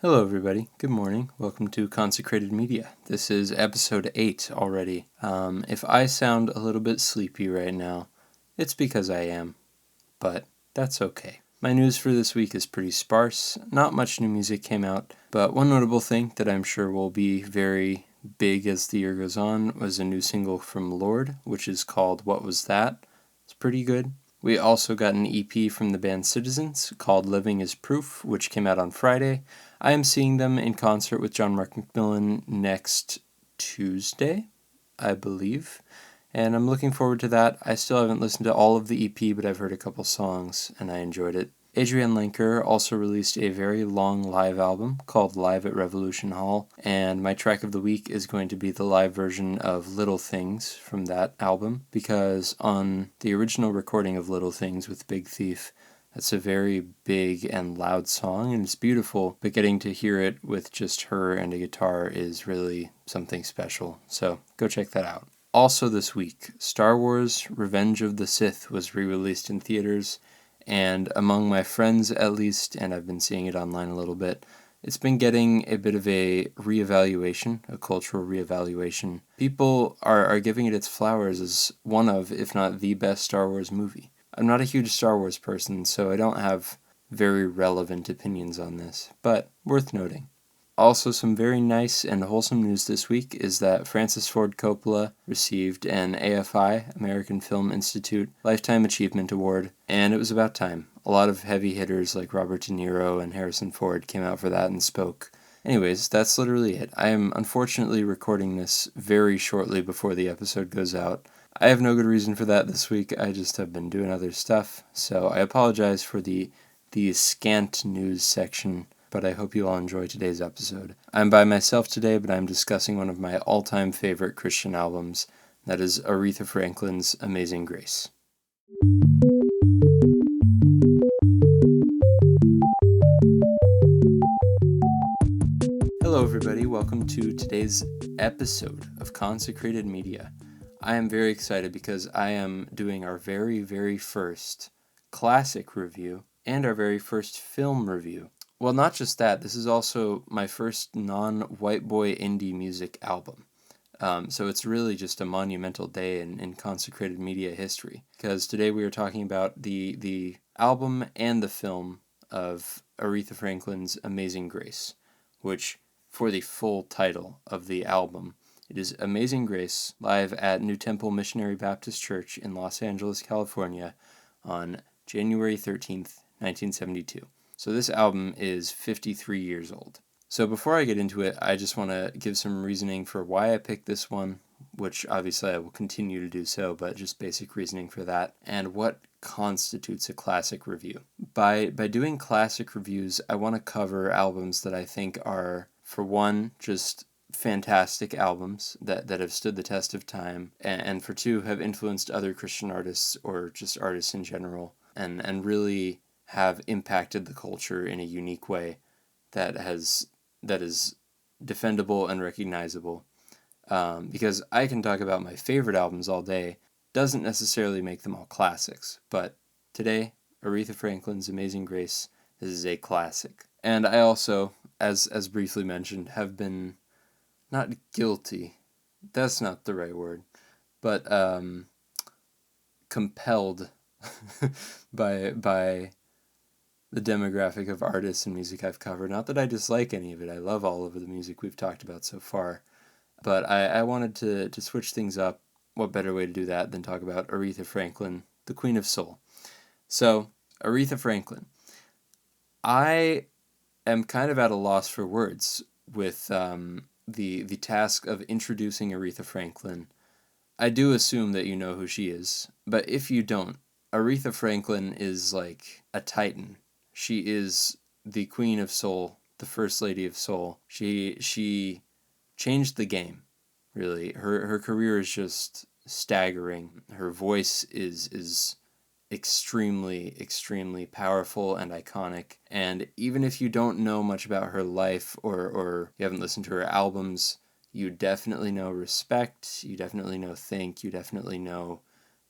Hello, everybody. Good morning. Welcome to Consecrated Media. This is episode 8 already. If I sound a little bit sleepy right now, it's because I am, but that's okay. My news for this week is pretty sparse. Not much new music came out, but one notable thing that I'm sure will be very big as the year goes on was a new single from Lorde, which is called What Was That? It's pretty good. We also got an EP from the band Citizens called Living is Proof, which came out on Friday. I am seeing them in concert with John Mark McMillan next Tuesday, I believe, and I'm looking forward to that. I still haven't listened to all of the EP, but I've heard a couple songs, and I enjoyed it. Adrienne Lenker also released a very long live album called Live at Revolution Hall, and my track of the week is going to be the live version of Little Things from that album, because on the original recording of Little Things with Big Thief, that's a very big and loud song, and it's beautiful, but getting to hear it with just her and a guitar is really something special, so go check that out. Also this week, Star Wars Revenge of the Sith was re-released in theaters, and among my friends at least, and I've been seeing it online a little bit, it's been getting a bit of a reevaluation, a cultural reevaluation. People are giving it its flowers as one of, if not the best Star Wars movie. I'm not a huge Star Wars person, so I don't have very relevant opinions on this, but worth noting. Also, some very nice and wholesome news this week is that Francis Ford Coppola received an AFI, American Film Institute, Lifetime Achievement Award, and it was about time. A lot of heavy hitters like Robert De Niro and Harrison Ford came out for that and spoke. Anyways, that's literally it. I am unfortunately recording this very shortly before the episode goes out. I have no good reason for that this week. I just have been doing other stuff, so I apologize for the scant news section, but I hope you all enjoy today's episode. I'm by myself today, but I'm discussing one of my all-time favorite Christian albums. That is Aretha Franklin's Amazing Grace. Hello, everybody. Welcome to today's episode of Consecrated Media. I am very excited because I am doing our very, very first classic review and our very first film review. Well, not just that, this is also my first non-white boy indie music album. So it's really just a monumental day in consecrated media history, because today we are talking about the album and the film of Aretha Franklin's Amazing Grace, which, for the full title of the album, it is Amazing Grace, live at New Temple Missionary Baptist Church in Los Angeles, California, on January 13th, 1972. So this album is 53 years old. So before I get into it, I just want to give some reasoning for why I picked this one, which obviously I will continue to do so, but just basic reasoning for that, and what constitutes a classic review. By doing classic reviews, I want to cover albums that I think are, for one, just fantastic albums that have stood the test of time, and for two, have influenced other Christian artists or just artists in general, and really have impacted the culture in a unique way that is defendable and recognizable. Because I can talk about my favorite albums all day, doesn't necessarily make them all classics, but today, Aretha Franklin's Amazing Grace is a classic. And I also, as briefly mentioned, have been not guilty, that's not the right word, but compelled by the demographic of artists and music I've covered. Not that I dislike any of it. I love all of the music we've talked about so far. But I wanted to switch things up. What better way to do that than talk about Aretha Franklin, the Queen of Soul. So, Aretha Franklin. I am kind of at a loss for words with the task of introducing Aretha Franklin. I do assume that you know who she is, but if you don't, Aretha Franklin is like a titan. She is the Queen of Soul, the First Lady of Soul. She changed the game, really. Her career is just staggering. Her voice is extremely, extremely powerful and iconic. And even if you don't know much about her life or you haven't listened to her albums, you definitely know Respect, you definitely know Think, you definitely know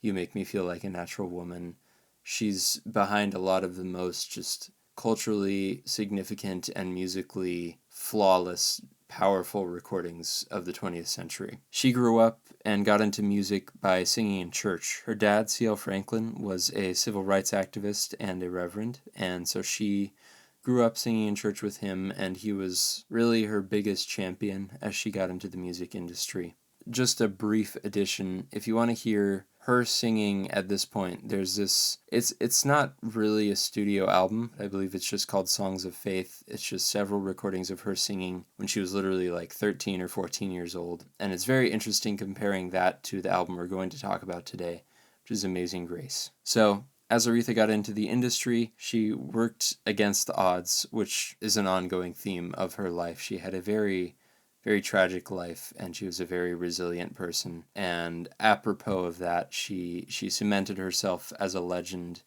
You Make Me Feel Like a Natural Woman. She's behind a lot of the most just culturally significant and musically flawless, powerful recordings of the 20th century. She grew up and got into music by singing in church. Her dad, C.L. Franklin, was a civil rights activist and a reverend, and so she grew up singing in church with him, and he was really her biggest champion as she got into the music industry. Just a brief addition, if you want to hear her singing at this point, there's this, it's not really a studio album. I believe it's just called Songs of Faith. It's just several recordings of her singing when she was literally like 13 or 14 years old. And it's very interesting comparing that to the album we're going to talk about today, which is Amazing Grace. So as Aretha got into the industry, she worked against the odds, which is an ongoing theme of her life. She had a very tragic life, and she was a very resilient person. And apropos of that, she cemented herself as a legend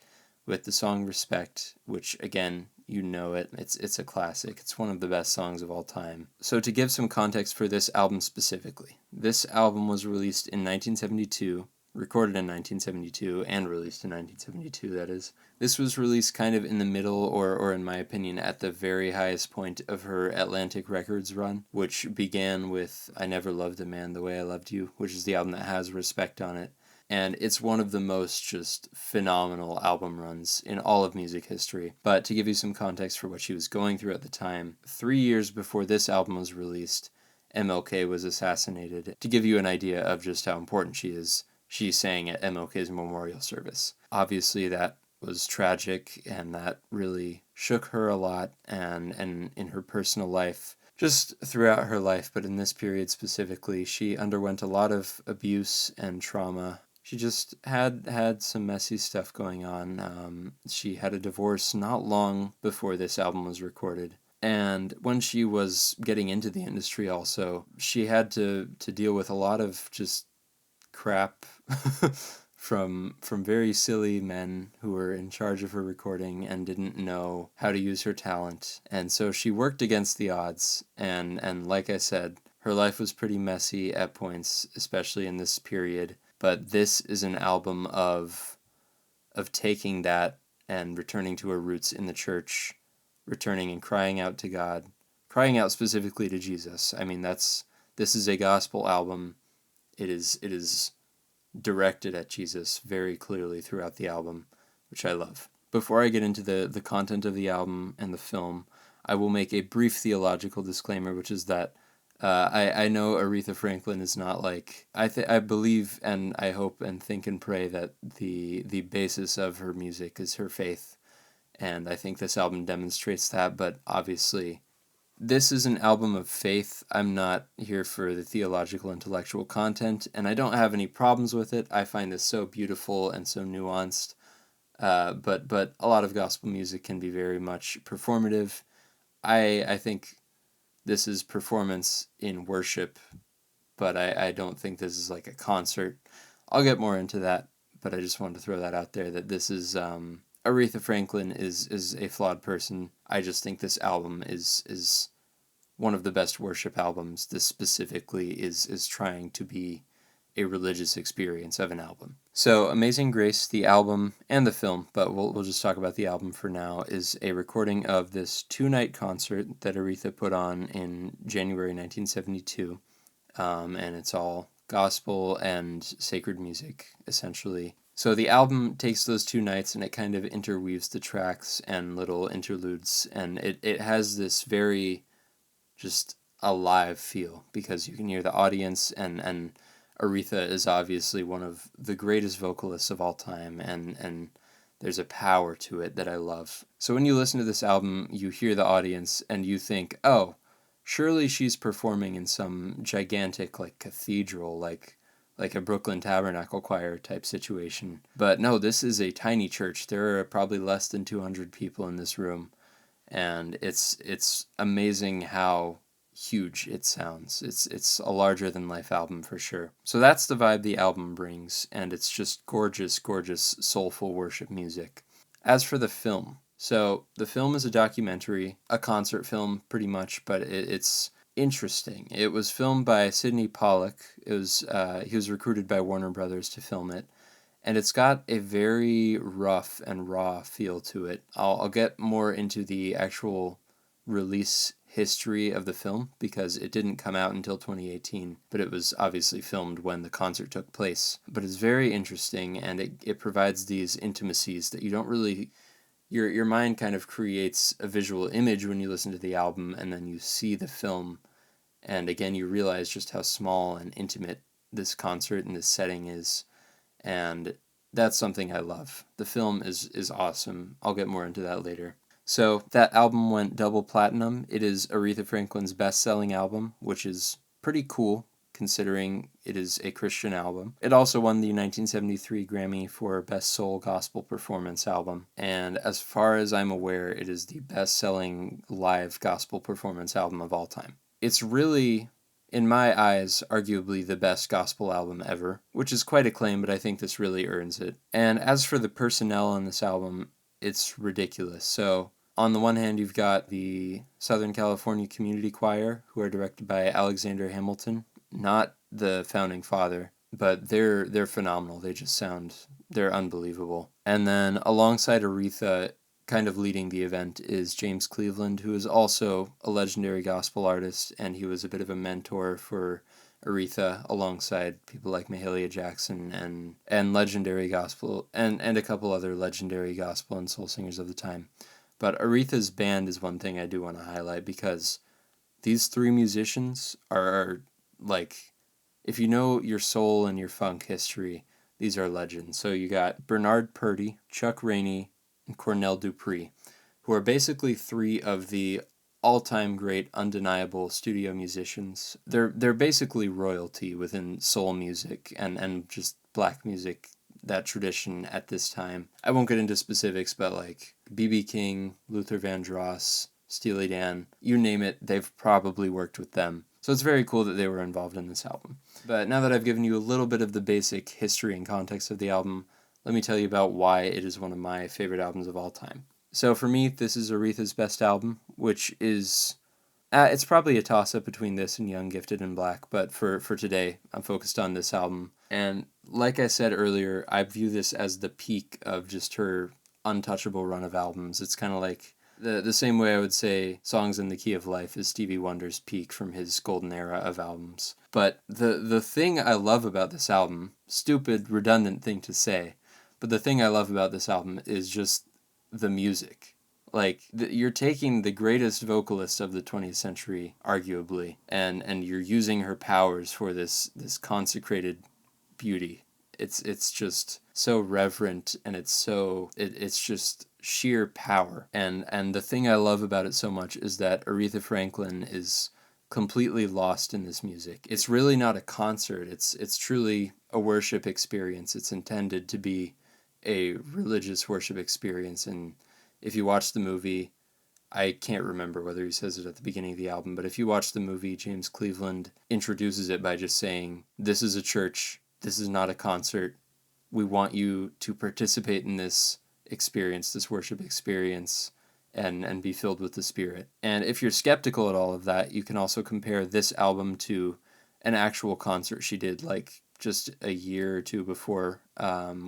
with the song Respect, which, again, you know it. It's a classic. It's one of the best songs of all time. So to give some context for this album specifically, this album was released in 1972, recorded in 1972, and released in 1972, that is. This was released kind of in the middle, or in my opinion, at the very highest point of her Atlantic Records run, which began with I Never Loved a Man the Way I Loved You, which is the album that has Respect on it. And it's one of the most just phenomenal album runs in all of music history. But to give you some context for what she was going through at the time, 3 years before this album was released, MLK was assassinated. To give you an idea of just how important she is, she sang at MLK's memorial service. Obviously, that was tragic, and that really shook her a lot, and in her personal life, just throughout her life, but in this period specifically, she underwent a lot of abuse and trauma. She just had some messy stuff going on. She had a divorce not long before this album was recorded. And when she was getting into the industry also, she had to deal with a lot of just crap from very silly men who were in charge of her recording and didn't know how to use her talent. And so she worked against the odds, and like I said, her life was pretty messy at points, especially in this period. But this is an album of taking that and returning to her roots in the church, returning and crying out to God, crying out specifically to Jesus. I mean, this is a gospel album. It is directed at Jesus very clearly throughout the album, which I love. Before I get into the content of the album and the film, I will make a brief theological disclaimer, which is that I know Aretha Franklin is not like, I believe and I hope and think and pray that the basis of her music is her faith, and I think this album demonstrates that, but obviously this is an album of faith. I'm not here for the theological intellectual content, and I don't have any problems with it. I find this so beautiful and so nuanced, but a lot of gospel music can be very much performative. I think this is performance in worship, but I don't think this is like a concert. I'll get more into that, but I just wanted to throw that out there, that this is Aretha Franklin is a flawed person. I just think this album is one of the best worship albums. This specifically is trying to be a religious experience of an album. So Amazing Grace, the album and the film, but we'll just talk about the album for now, is a recording of this 2-night concert that Aretha put on in January 1972, and it's all gospel and sacred music, essentially. So the album takes those 2 nights and it kind of interweaves the tracks and little interludes, and it has this very just alive feel, because you can hear the audience, and Aretha is obviously one of the greatest vocalists of all time, and there's a power to it that I love. So when you listen to this album, you hear the audience and you think, oh, surely she's performing in some gigantic like cathedral, like a Brooklyn Tabernacle Choir type situation. But no, this is a tiny church. There are probably less than 200 people in this room, and it's amazing how huge it sounds. It's a larger than life album for sure. So that's the vibe the album brings, and it's just gorgeous, gorgeous, soulful worship music. As for the film, so the film is a documentary, a concert film pretty much, but it's interesting. It was filmed by Sidney Pollack. He was recruited by Warner Brothers to film it, and it's got a very rough and raw feel to it. I'll get more into the actual release history of the film because it didn't come out until 2018, but it was obviously filmed when the concert took place. But it's very interesting, and it provides these intimacies that you don't really... Your mind kind of creates a visual image when you listen to the album, and then you see the film, and again you realize just how small and intimate this concert and this setting is, and that's something I love. The film is awesome. I'll get more into that later. So that album went double platinum. It is Aretha Franklin's best-selling album, which is pretty cool considering it is a Christian album. It also won the 1973 Grammy for Best Soul Gospel Performance Album, and as far as I'm aware, it is the best-selling live gospel performance album of all time. It's really, in my eyes, arguably the best gospel album ever, which is quite a claim, but I think this really earns it. And as for the personnel on this album, it's ridiculous. So on the one hand, you've got the Southern California Community Choir, who are directed by Alexander Hamilton, not the founding father, but they're phenomenal. They're unbelievable. And then alongside Aretha, kind of leading the event, is James Cleveland, who is also a legendary gospel artist, and he was a bit of a mentor for Aretha alongside people like Mahalia Jackson and legendary gospel and a couple other legendary gospel and soul singers of the time. But Aretha's band is one thing I do want to highlight because these three musicians are like, if you know your soul and your funk history, these are legends. So you got Bernard Purdy, Chuck Rainey, and Cornell Dupree, who are basically three of the all-time great, undeniable studio musicians. They're basically royalty within soul music and just black music, that tradition at this time. I won't get into specifics, but like B.B. King, Luther Vandross, Steely Dan, you name it, they've probably worked with them. So it's very cool that they were involved in this album. But now that I've given you a little bit of the basic history and context of the album, let me tell you about why it is one of my favorite albums of all time. So for me, this is Aretha's best album, which is... it's probably a toss-up between this and Young, Gifted, and Black, but for today, I'm focused on this album. And like I said earlier, I view this as the peak of just her untouchable run of albums. It's kind of like the same way I would say Songs in the Key of Life is Stevie Wonder's peak from his golden era of albums. But the thing I love about this album, stupid, redundant thing to say, but the thing I love about this album is just the music. Like, you're taking the greatest vocalist of the 20th century, arguably, and you're using her powers for this consecrated beauty. It's just so reverent, and it's just sheer power. And the thing I love about it so much is that Aretha Franklin is completely lost in this music. It's really not a concert. It's truly a worship experience. It's intended to be a religious worship experience, and if you watch the movie, I can't remember whether he says it at the beginning of the album, but if you watch the movie, James Cleveland introduces it by just saying, "This is a church, this is not a concert. We want you to participate in this experience, this worship experience, and be filled with the Spirit." And if you're skeptical at all of that, you can also compare this album to an actual concert she did like just a year or two before,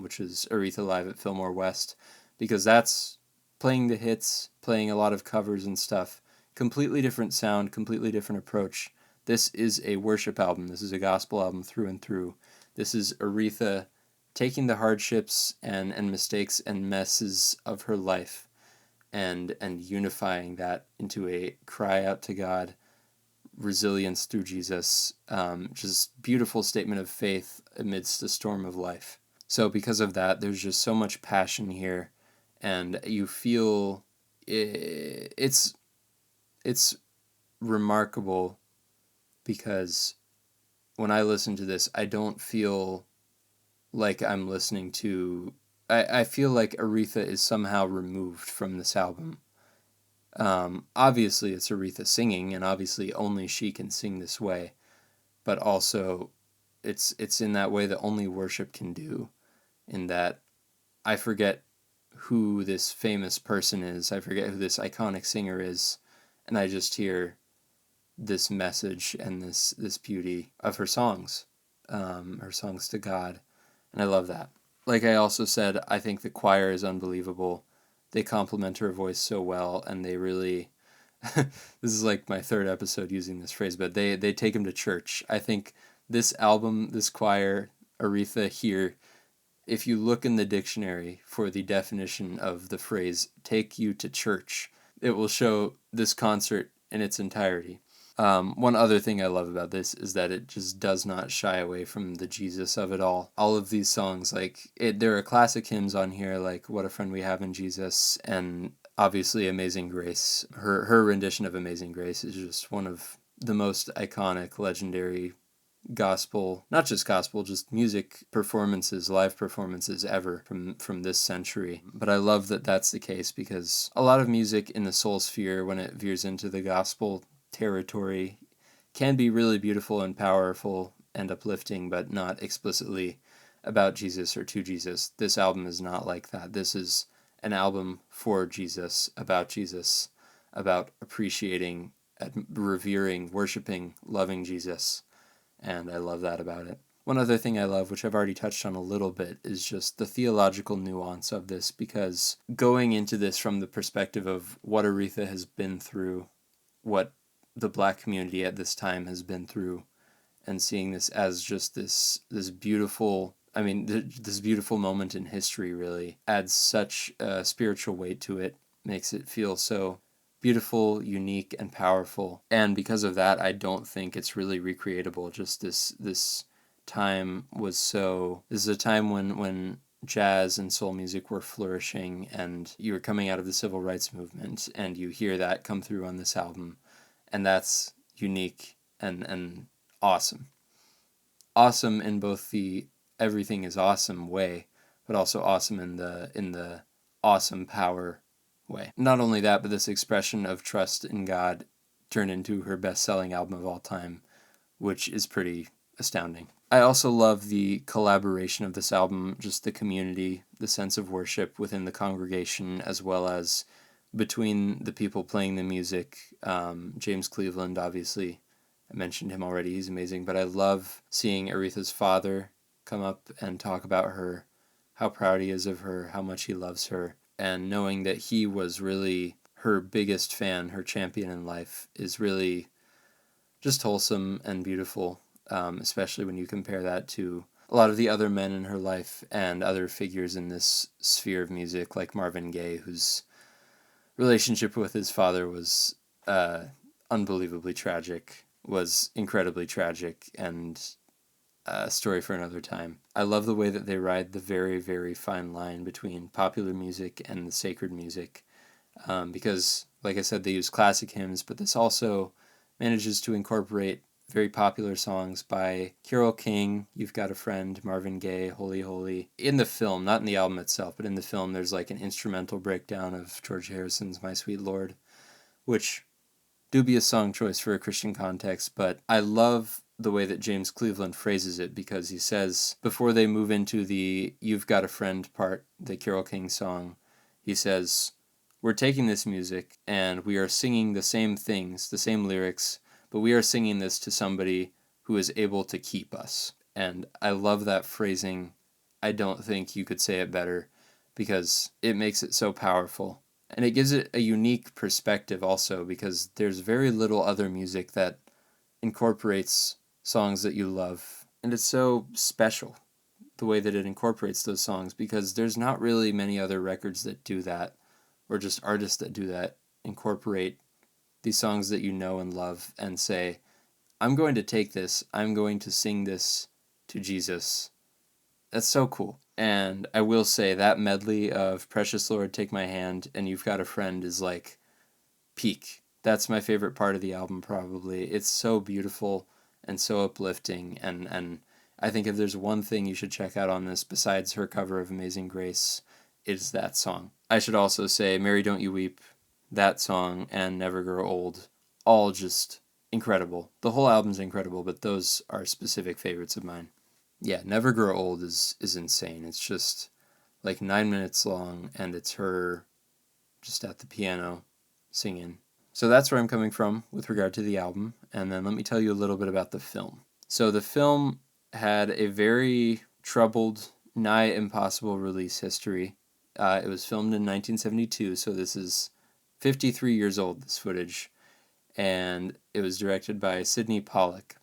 which is Aretha Live at Fillmore West, because that's playing the hits, playing a lot of covers and stuff. Completely different sound, completely different approach. This is a worship album. This is a gospel album through and through. This is Aretha taking the hardships and mistakes and messes of her life and unifying that into a cry out to God, resilience through Jesus, just beautiful statement of faith amidst the storm of life. So because of that, there's just so much passion here, and you feel it's remarkable because when I listen to this, I don't feel like I'm listening to... I feel like Aretha is somehow removed from this album. Obviously, it's Aretha singing, and obviously only she can sing this way, but also it's in that way that only worship can do, in that I forget who this famous person is, I forget who this iconic singer is, and I just hear this message and this beauty of her songs to God, and I love that. like I also said, I think the choir is unbelievable. They complement her voice so well, and they really. This is like my third episode using this phrase, but they take him to church. I think this album, this choir, Aretha here, if you look in the dictionary for the definition of the phrase take you to church, it will show this concert in its entirety. One other thing I love about this is that it just does not shy away from the Jesus of it all. All of these songs, there are classic hymns on here, like What a Friend We Have in Jesus, and obviously Amazing Grace. Her rendition of Amazing Grace is just one of the most iconic, legendary gospel, not just gospel, just music performances, live performances ever from this century. But I love that that's the case, because a lot of music in the soul sphere, when it veers into the gospel territory, can be really beautiful and powerful and uplifting, but not explicitly about Jesus or to Jesus. This album is not like that. This is an album for Jesus, about appreciating, revering, worshiping, loving Jesus. And I love that about it. One other thing I love, which I've already touched on a little bit, is just the theological nuance of this, because going into this from the perspective of what Aretha has been through, what the Black community at this time has been through, and seeing this as just this beautiful, this beautiful moment in history really adds such a spiritual weight to it, makes it feel so beautiful, unique, and powerful. And because of that, I don't think it's really recreatable. Just this time was so. This is a time when jazz and soul music were flourishing, and you were coming out of the civil rights movement, and you hear that come through on this album, and that's unique and awesome. Awesome in both the everything is awesome way, but also awesome in the awesome power way. Not only that, but this expression of trust in God turned into her best-selling album of all time, which is pretty astounding. I also love the collaboration of this album, just the community, the sense of worship within the congregation, as well as between the people playing the music. James Cleveland, obviously, I mentioned him already, he's amazing, but I love seeing Aretha's father come up and talk about her, how proud he is of her, how much he loves her, and knowing that he was really her biggest fan, her champion in life, is really just wholesome and beautiful, especially when you compare that to a lot of the other men in her life and other figures in this sphere of music, like Marvin Gaye, whose relationship with his father was unbelievably tragic, was incredibly tragic, and a story for another time. I love the way that they ride the very, very fine line between popular music and the sacred music, because, like I said, they use classic hymns, but this also manages to incorporate very popular songs by Carole King, You've Got a Friend, Marvin Gaye, Holy Holy. In the film, not in the album itself, but in the film, there's like an instrumental breakdown of George Harrison's My Sweet Lord, which dubious song choice for a Christian context, but I love the way that James Cleveland phrases it, because he says, before they move into the You've Got a Friend part, the Carole King song, he says, we're taking this music and we are singing the same things, the same lyrics, but we are singing this to somebody who is able to keep us. And I love that phrasing. I don't think you could say it better, because it makes it so powerful. And it gives it a unique perspective also, because there's very little other music that incorporates songs that you love. And it's so special, the way that it incorporates those songs, because there's not really many other records that do that, or just artists that do that, incorporate these songs that you know and love and say, I'm going to take this, I'm going to sing this to Jesus. That's so cool. And I will say that medley of Precious Lord, Take My Hand, and You've Got a Friend is like peak. That's my favorite part of the album, probably. It's so beautiful and so uplifting, and I think if there's one thing you should check out on this, besides her cover of Amazing Grace, it's that song. I should also say Mary Don't You Weep, that song, and Never Grow Old, all just incredible. The whole album's incredible, but those are specific favorites of mine. Yeah, Never Grow Old is insane. It's just like 9 minutes long, and it's her just at the piano singing. So that's where I'm coming from with regard to the album, and then let me tell you a little bit about the film. So the film had a very troubled nigh impossible release history. It was filmed in 1972, so this is 53 years old, this footage. And it was directed by Sidney Pollack,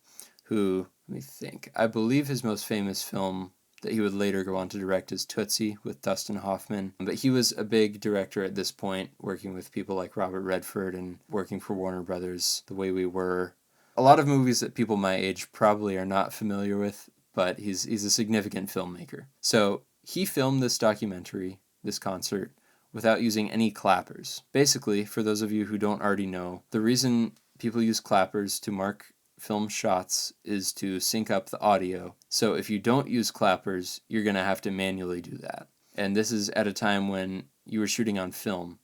who, let me think, I believe his most famous film that he would later go on to direct is Tootsie with Dustin Hoffman. But he was a big director at this point, working with people like Robert Redford and working for Warner Brothers, The Way We Were. A lot of movies that people my age probably are not familiar with, but he's a significant filmmaker. So he filmed this documentary, this concert, without using any clappers. Basically, for those of you who don't already know, the reason people use clappers to mark film shots is to sync up the audio. So if you don't use clappers, you're going to have to manually do that. And this is at a time when you were shooting on film.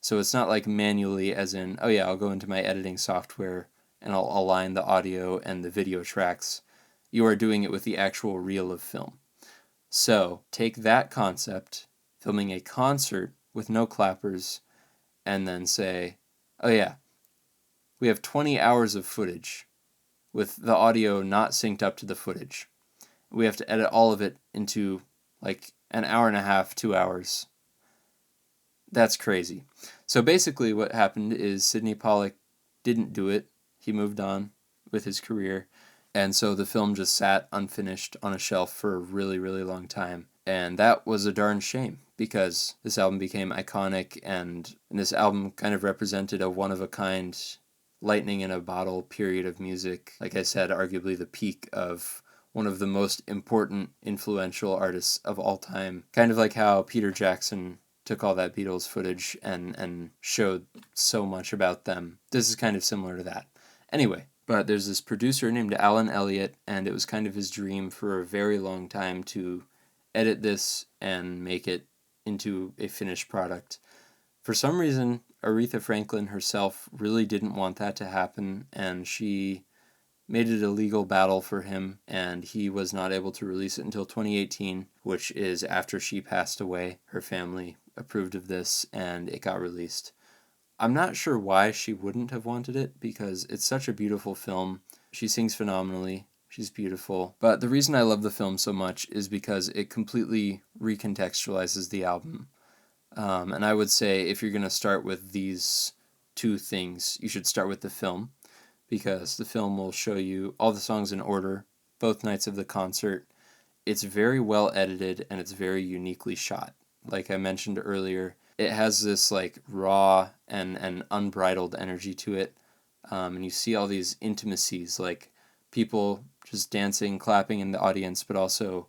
So it's not like manually as in, oh yeah, I'll go into my editing software and I'll align the audio and the video tracks. You are doing it with the actual reel of film. So take that concept, filming a concert with no clappers, and then say, oh yeah, we have 20 hours of footage with the audio not synced up to the footage. We have to edit all of it into like an hour and a half, 2 hours. That's crazy. So basically what happened is Sidney Pollack didn't do it. He moved on with his career. And so the film just sat unfinished on a shelf for a really, really long time. And that was a darn shame because this album became iconic and this album kind of represented a one-of-a-kind lightning in a bottle period of music. Like I said, arguably the peak of one of the most important, influential artists of all time. Kind of like how Peter Jackson took all that Beatles footage and showed so much about them. This is kind of similar to that. Anyway, but there's this producer named Alan Elliott, and it was kind of his dream for a very long time to edit this and make it into a finished product. For some reason, Aretha Franklin herself really didn't want that to happen, and she made it a legal battle for him, and he was not able to release it until 2018, which is after she passed away. Her family approved of this, and it got released. I'm not sure why she wouldn't have wanted it, because it's such a beautiful film. She sings phenomenally. She's beautiful. But the reason I love the film so much is because it completely recontextualizes the album. And I would say if you're going to start with these two things, you should start with the film, because the film will show you all the songs in order, both nights of the concert. It's very well edited and it's very uniquely shot. Like I mentioned earlier, it has this like raw and unbridled energy to it. And you see all these intimacies, like people just dancing, clapping in the audience, but also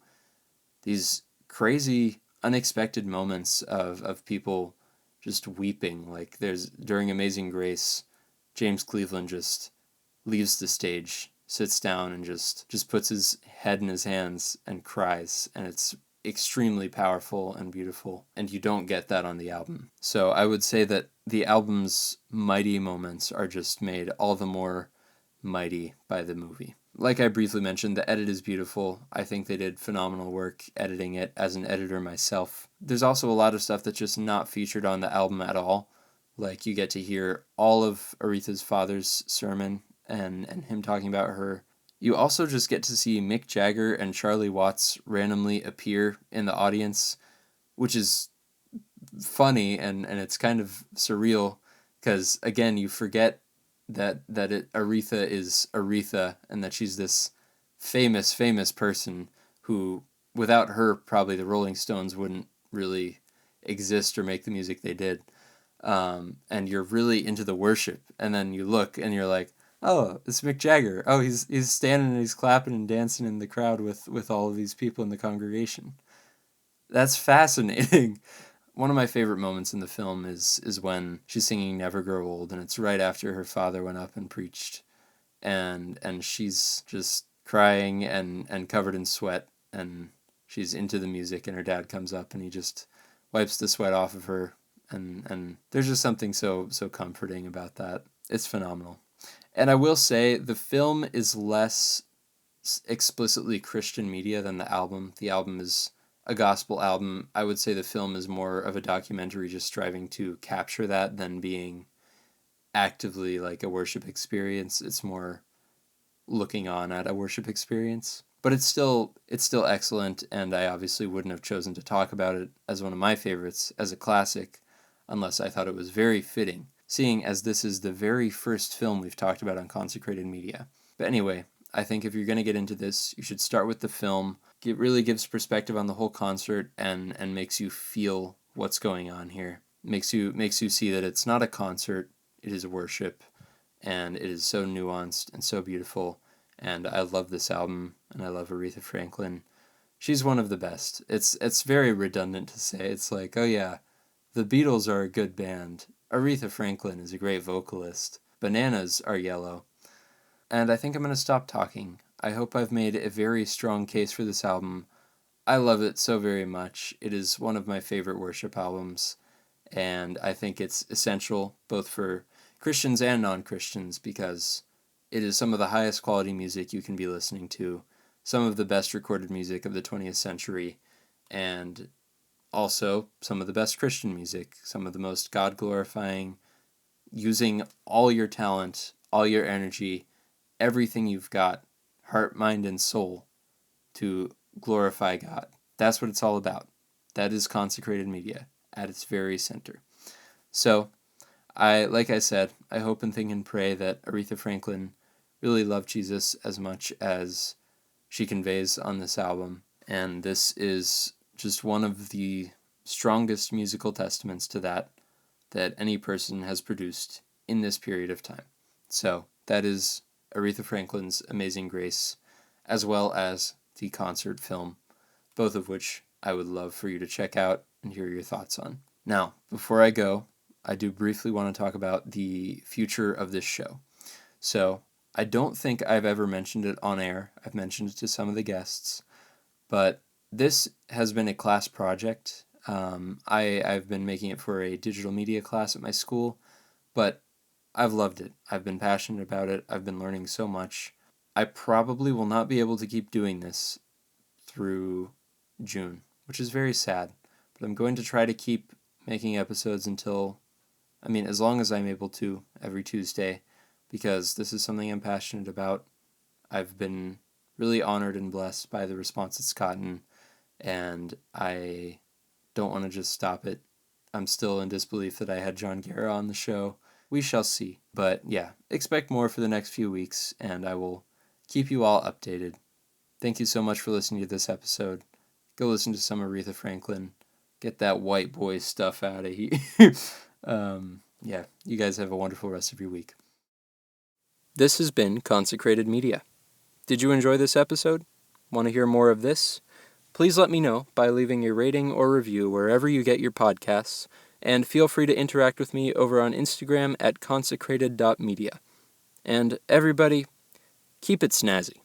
these crazy, unexpected moments of people just weeping. Like there's during Amazing Grace, James Cleveland just leaves the stage, sits down, and just puts his head in his hands and cries, and it's extremely powerful and beautiful, and you don't get that on the album. So I would say that the album's mighty moments are just made all the more mighty by the movie. Like I briefly mentioned, the edit is beautiful. I think they did phenomenal work editing it as an editor myself. There's also a lot of stuff that's just not featured on the album at all. Like you get to hear all of Aretha's father's sermon and him talking about her. You also just get to see Mick Jagger and Charlie Watts randomly appear in the audience, which is funny and it's kind of surreal because, again, you forget that Aretha is Aretha and that she's this famous person who, without her, probably the Rolling Stones wouldn't really exist or make the music they did. And you're really into the worship, and then you look and you're like, oh, it's Mick Jagger. Oh, he's standing and he's clapping and dancing in the crowd with all of these people in the congregation. That's fascinating. One of my favorite moments in the film is when she's singing Never Grow Old, and it's right after her father went up and preached, and she's just crying and covered in sweat, and she's into the music, and her dad comes up and he just wipes the sweat off of her, and there's just something so comforting about that. It's phenomenal. And I will say the film is less explicitly Christian media than the album. The album is a gospel album. I would say the film is more of a documentary just striving to capture that than being actively like a worship experience. It's more looking on at a worship experience. But it's still excellent, and I obviously wouldn't have chosen to talk about it as one of my favorites, as a classic, unless I thought it was very fitting, seeing as this is the very first film we've talked about on Consecrated Media. But anyway, I think if you're going to get into this, you should start with the film. It really gives perspective on the whole concert and makes you feel what's going on here. Makes you see that it's not a concert, it is a worship, and it is so nuanced and so beautiful. And I love this album, and I love Aretha Franklin. She's one of the best. It's very redundant to say. It's like, oh yeah, the Beatles are a good band. Aretha Franklin is a great vocalist. Bananas are yellow. And I think I'm going to stop talking. I hope I've made a very strong case for this album. I love it so very much. It is one of my favorite worship albums, and I think it's essential both for Christians and non-Christians because it is some of the highest quality music you can be listening to, some of the best recorded music of the 20th century, and also some of the best Christian music, some of the most God-glorifying, using all your talent, all your energy, everything you've got, heart, mind, and soul, to glorify God. That's what it's all about. That is consecrated media at its very center. So, like I said, I hope and think and pray that Aretha Franklin really loved Jesus as much as she conveys on this album. And this is just one of the strongest musical testaments to that any person has produced in this period of time. So, that is Aretha Franklin's Amazing Grace, as well as the concert film, both of which I would love for you to check out and hear your thoughts on. Now, before I go, I do briefly want to talk about the future of this show. So, I don't think I've ever mentioned it on air. I've mentioned it to some of the guests, but this has been a class project. I've been making it for a digital media class at my school, but I've loved it. I've been passionate about it. I've been learning so much. I probably will not be able to keep doing this through June, which is very sad, but I'm going to try to keep making episodes as long as I'm able to, every Tuesday, because this is something I'm passionate about. I've been really honored and blessed by the response it's gotten, and I don't want to just stop it. I'm still in disbelief that I had John Guerra on the show. We shall see. But yeah, expect more for the next few weeks, and I will keep you all updated. Thank you so much for listening to this episode. Go listen to some Aretha Franklin. Get that white boy stuff out of here. Yeah, you guys have a wonderful rest of your week. This has been Consecrated Media. Did you enjoy this episode? Want to hear more of this? Please let me know by leaving a rating or review wherever you get your podcasts, and feel free to interact with me over on Instagram at consecrated.media. And everybody, keep it snazzy.